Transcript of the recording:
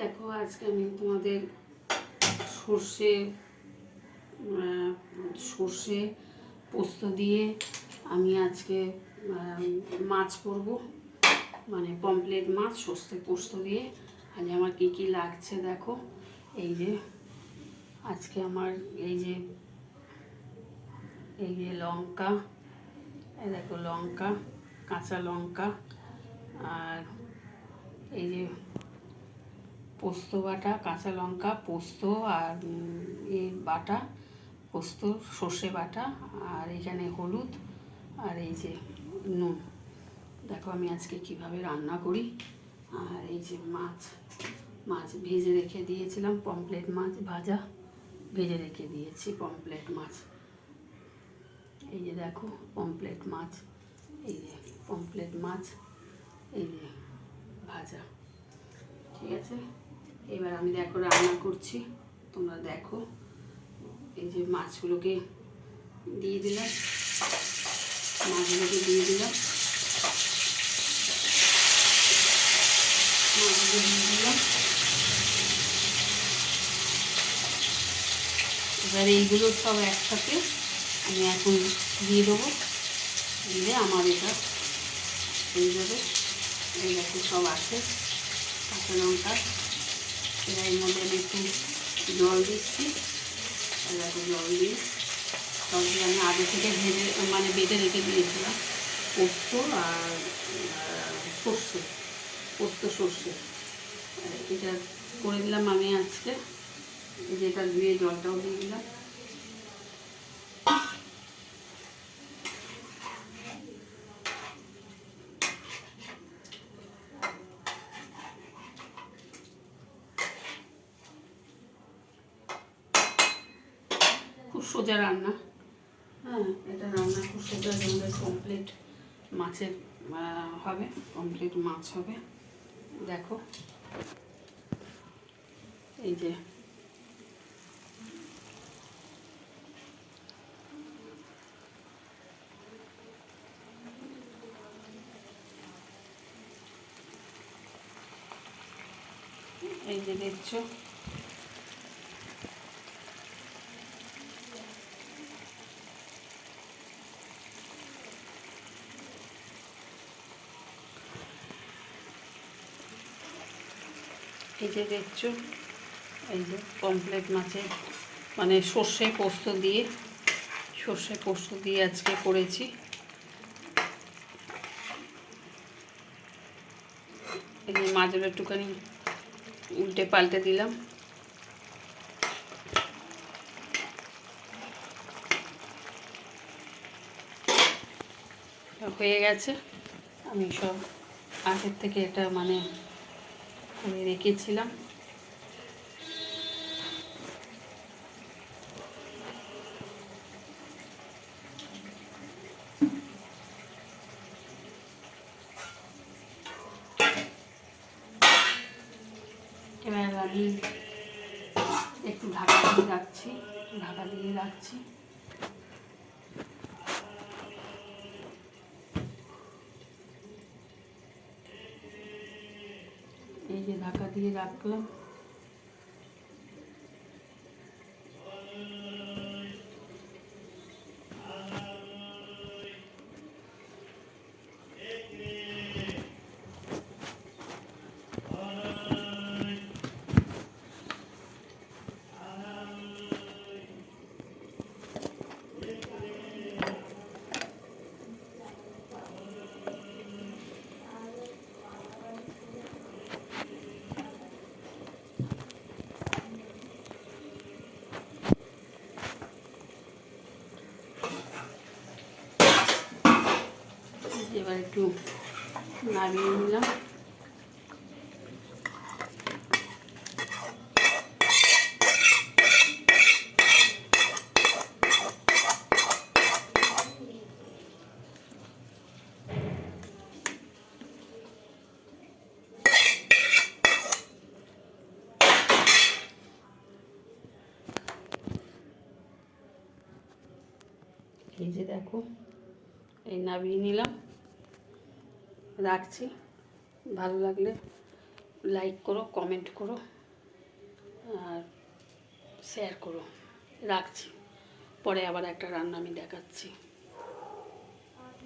দেখো আজকে আমি তোমাদের সর্ষে সর্ষে পোস্ত দিয়ে আমি আজকে মাছ করব, মানে পমফ্রেট মাছ সর্ষে পোস্ত দিয়ে। আজ আমার কী কী লাগছে দেখো। এই যে আজকে আমার এই যে লঙ্কা, এই দেখো লঙ্কা, কাঁচা লঙ্কা, আর এই যে পোস্ত বাটা, কাঁচা লঙ্কা, পোস্ত আর এই বাটা, পোস্ত সর্ষে বাটা, আর এখানে হলুদ, আর এই যে নুন। দেখো আমি আজকে কিভাবে রান্না করি। আর এই যে মাছ ভেজে রেখে দিয়েছিলাম, পমফ্রেট মাছ ভাজা ভেজে রেখে দিয়েছি, পমফ্রেট মাছ। এই যে দেখো পমফ্রেট মাছ, এই যে পমফ্রেট মাছ, এই যে ভাজা। ঠিক আছে, এবার আমি দেখো রান্না করছি, তোমরা দেখো। এই যে মাছগুলোকে দিয়ে দিলাম, মাছগুলোকে দিয়ে দিলাম, মাছগুলো দিয়ে দিলাম। এবার এইগুলো সব একসাথে আমি এখন দিয়ে দেবো, দিলে আমার এটা হয়ে যাবে। এই দেখো সব আছে, কাঁচা লঙ্কা। এর মধ্যে আমি একটু জল দিচ্ছি, দেখো জল দিয়ে সব দিয়ে আমি আগে থেকে বেটে রেখে দিয়েছিলাম পোস্ত আর সর্ষে এটা করে দিলাম আমি আজকে। যেটা ধুয়ে জলটাও দিয়ে দিলাম। খুব সোজা রান্না, হ্যাঁ এটা রান্না খুব সোজা, আমাদের কমপ্লিট মাছের হবে, কমপ্লিট মাছ হবে। দেখো এই যে দেখছো এই যে পমফ্রেট মাছের মানে সর্ষে পোস্ত দিয়ে আজকে করেছি। এই যে মাছগুলো একটুখানি উল্টে পাল্টে দিলাম। হয়ে গেছে, আমি সব আগের থেকে এটা করে রেখেছিলাম। এবার আমি একটু ঢাকা দিয়ে রাখছি। এই যে ঢাকা দিয়ে রাখলাম। এবার একটু নাড়িয়ে নিলাম। এই যে দেখো নামিয়ে নিলাম, রাখছি। ভালো লাগলে লাইক করো, কমেন্ট করো আর শেয়ার করো। রাখছি, পরে আবার একটা রান্না আমি দেখাচ্ছি।